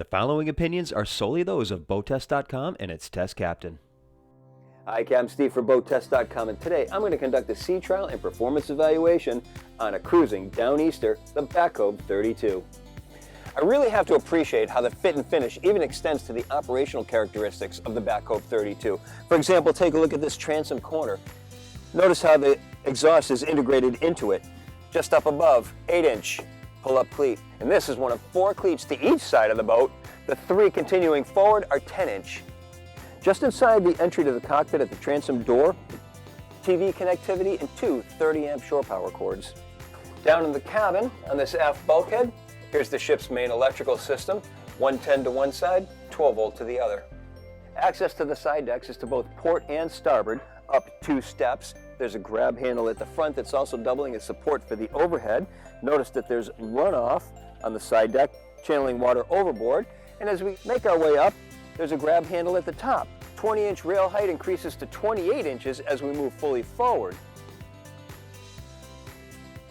The following opinions are solely those of BoatTEST.com and its test captain. Hi, I'm Steve for BoatTEST.com, and today I'm going to conduct a sea trial and performance evaluation on a cruising Downeaster, the Back Cove 32. I really have to appreciate how the fit and finish even extends to the operational characteristics of the Back Cove 32. For example, take a look at this transom corner. Notice how the exhaust is integrated into it. Just up above, 8-inch pull-up cleat. And this is one of 4 cleats to each side of the boat. The 3 continuing forward are 10-inch. Just inside the entry to the cockpit at the transom door, TV connectivity and 2 30-amp shore power cords. Down in the cabin, on this aft bulkhead, here's the ship's main electrical system, 110 to one side, 12 volt to the other. Access to the side decks is to both port and starboard, up 2 steps. There's a grab handle at the front that's also doubling as support for the overhead. Notice that there's runoff on the side deck, channeling water overboard. And as we make our way up, there's a grab handle at the top. 20-inch rail height increases to 28 inches as we move fully forward.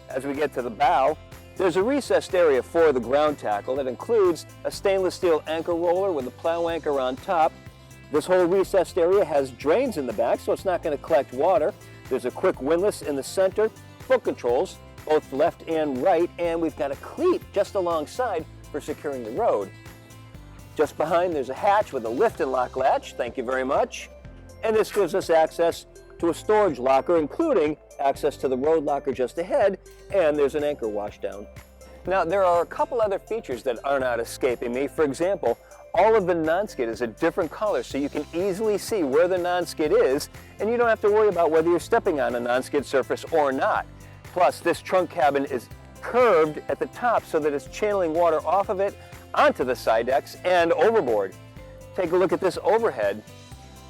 As we get to the bow, there's a recessed area for the ground tackle that includes a stainless steel anchor roller with a plow anchor on top. This whole recessed area has drains in the back, so it's not going to collect water. There's a quick windlass in the center, foot controls, both left and right, and we've got a cleat just alongside for securing the rode. Just behind, there's a hatch with a lift and lock latch, thank you very much. And this gives us access to a storage locker, including access to the rode locker just ahead, and there's an anchor washdown. Now, there are a couple other features that are not escaping me. For example, all of the non-skid is a different color, so you can easily see where the non-skid is, and you don't have to worry about whether you're stepping on a non-skid surface or not. Plus, this trunk cabin is curved at the top so that it's channeling water off of it onto the side decks and overboard. Take a look at this overhead.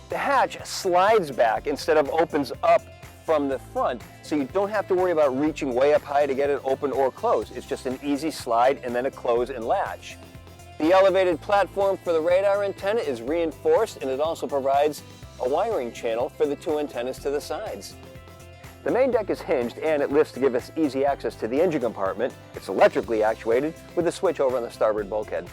The hatch slides back instead of opens up from the front, so you don't have to worry about reaching way up high to get it open or closed. It's just an easy slide and then a close and latch. The elevated platform for the radar antenna is reinforced, and it also provides a wiring channel for the 2 antennas to the sides. The main deck is hinged and it lifts to give us easy access to the engine compartment. It's electrically actuated with a switch over on the starboard bulkhead.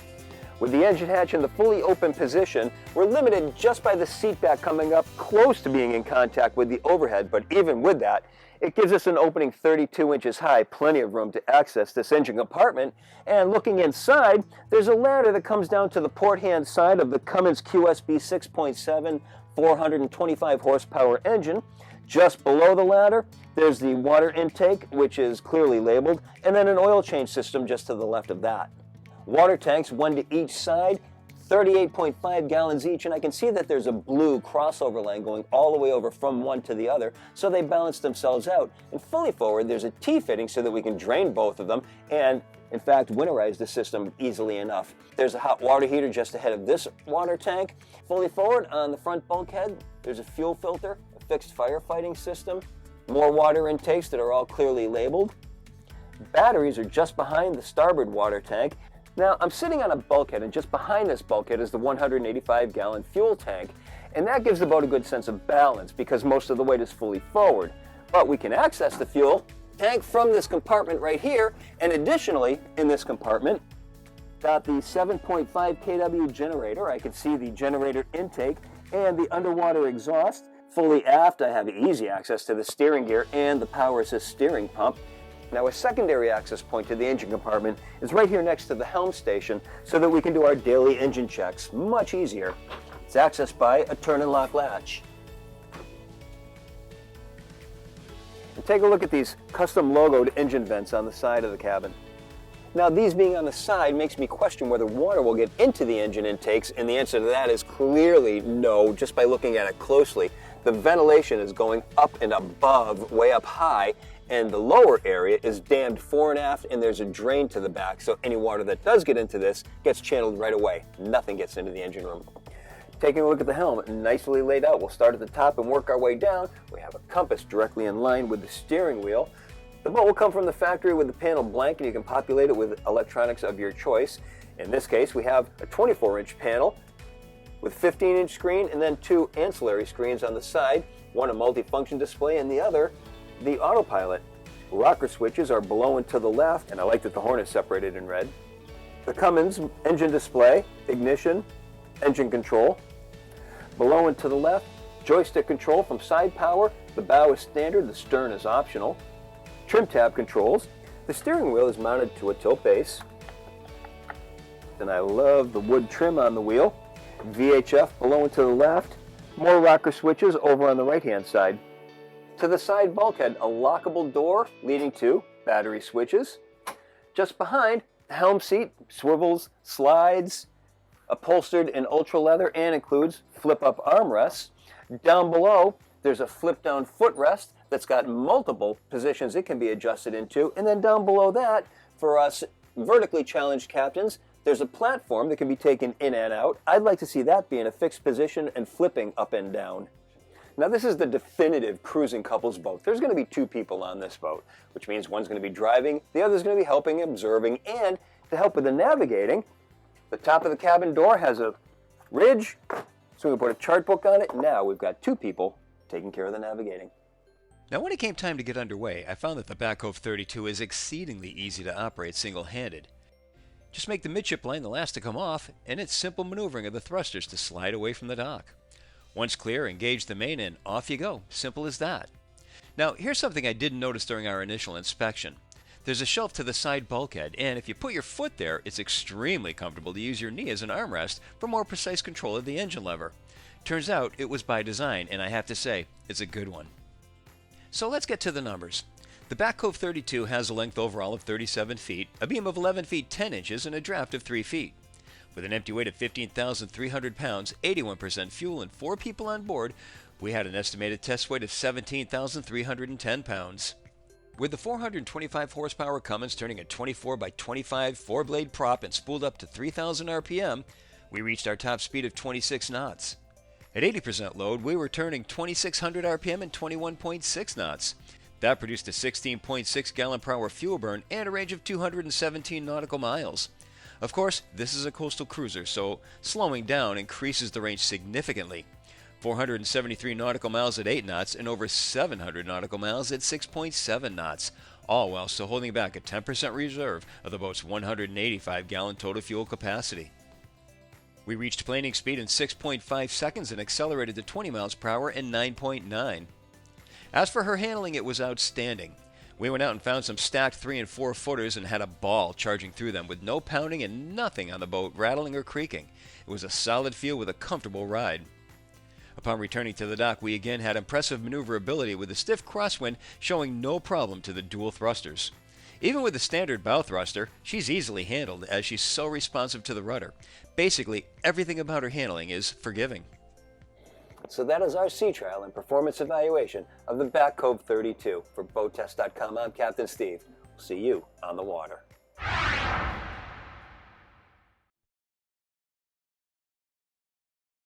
With the engine hatch in the fully open position, we're limited just by the seat back coming up close to being in contact with the overhead, but even with that, it gives us an opening 32 inches high, plenty of room to access this engine compartment. And looking inside, there's a ladder that comes down to the port hand side of the Cummins QSB 6.7 425 horsepower engine. Just below the ladder, there's the water intake, which is clearly labeled, and then an oil change system just to the left of that. Water tanks, 1 to each side, 38.5 gallons each, and I can see that there's a blue crossover line going all the way over from one to the other, so they balance themselves out. And fully forward, there's a T-fitting so that we can drain both of them and, in fact, winterize the system easily enough. There's a hot water heater just ahead of this water tank. Fully forward on the front bulkhead, there's a fuel filter, a fixed firefighting system, more water intakes that are all clearly labeled. Batteries are just behind the starboard water tank. Now, I'm sitting on a bulkhead, and just behind this bulkhead is the 185-gallon fuel tank, and that gives the boat a good sense of balance because most of the weight is fully forward. But we can access the fuel tank from this compartment right here, and additionally, in this compartment, got the 7.5 kW generator. I can see the generator intake and the underwater exhaust. Fully aft, I have easy access to the steering gear and the power assist steering pump. Now, a secondary access point to the engine compartment is right here next to the helm station so that we can do our daily engine checks much easier. It's accessed by a turn and lock latch. And take a look at these custom logoed engine vents on the side of the cabin. Now, these being on the side makes me question whether water will get into the engine intakes, and the answer to that is clearly no, just by looking at it closely. The ventilation is going up and above, way up high, and the lower area is dammed fore and aft, and there's a drain to the back, so any water that does get into this gets channeled right away. Nothing gets into the engine room. Taking a look at the helm, nicely laid out. We'll start at the top and work our way down. We have a compass directly in line with the steering wheel. The boat will come from the factory with the panel blank, and you can populate it with electronics of your choice. In this case, we have a 24-inch panel with 15-inch screen and then 2 ancillary screens on the side, one a multifunction display and the other the autopilot. Rocker switches are below and to the left, and I like that the horn is separated in red. the Cummins engine display, ignition, engine control. Below and to the left, joystick control from side power. The bow is standard, the stern is optional. Trim tab controls. The steering wheel is mounted to a tilt base. And I love the wood trim on the wheel. VHF below and to the left. More rocker switches over on the right-hand side. To the side bulkhead, a lockable door leading to battery switches. Just behind, the helm seat swivels, slides, upholstered in ultra leather and includes flip-up armrests. Down below, there's a flip-down footrest that's got multiple positions it can be adjusted into. And then down below that, for us vertically challenged captains, there's a platform that can be taken in and out. I'd like to see that be in a fixed position and flipping up and down. Now this is the definitive cruising couples boat. There's going to be two people on this boat, which means one's going to be driving, the other's going to be helping, observing, and to help with the navigating, the top of the cabin door has a ridge, so we can put a chart book on it. Now we've got two people taking care of the navigating. Now when it came time to get underway, I found that the Back Cove 32 is exceedingly easy to operate single-handed. Just make the midship line the last to come off, and it's simple maneuvering of the thrusters to slide away from the dock. Once clear, engage the main and off you go. Simple as that. Now here's something I didn't notice during our initial inspection. There's a shelf to the side bulkhead, and if you put your foot there, it's extremely comfortable to use your knee as an armrest for more precise control of the engine lever. Turns out it was by design, and I have to say, it's a good one. So let's get to the numbers. The Back Cove 32 has a length overall of 37 feet, a beam of 11 feet 10 inches, and a draft of 3 feet. With an empty weight of 15,300 pounds, 81% fuel, and 4 people on board, we had an estimated test weight of 17,310 pounds. With the 425 horsepower Cummins turning a 24 by 25 4-blade prop and spooled up to 3,000 RPM, we reached our top speed of 26 knots. At 80% load, we were turning 2,600 RPM and 21.6 knots. That produced a 16.6 gallon per hour fuel burn and a range of 217 nautical miles. Of course, this is a coastal cruiser, so slowing down increases the range significantly. 473 nautical miles at 8 knots and over 700 nautical miles at 6.7 knots, all while still holding back a 10% reserve of the boat's 185 gallon total fuel capacity. We reached planing speed in 6.5 seconds and accelerated to 20 miles per hour in 9.9. As for her handling, it was outstanding. We went out and found some stacked 3 and 4 footers and had a ball charging through them with no pounding and nothing on the boat rattling or creaking. It was a solid feel with a comfortable ride. Upon returning to the dock, we again had impressive maneuverability with a stiff crosswind showing no problem to the dual thrusters. Even with the standard bow thruster, she's easily handled as she's so responsive to the rudder. Basically, everything about her handling is forgiving. So that is our sea trial and performance evaluation of the Back Cove 32. For BoatTEST.com, I'm Captain Steve. We'll see you on the water.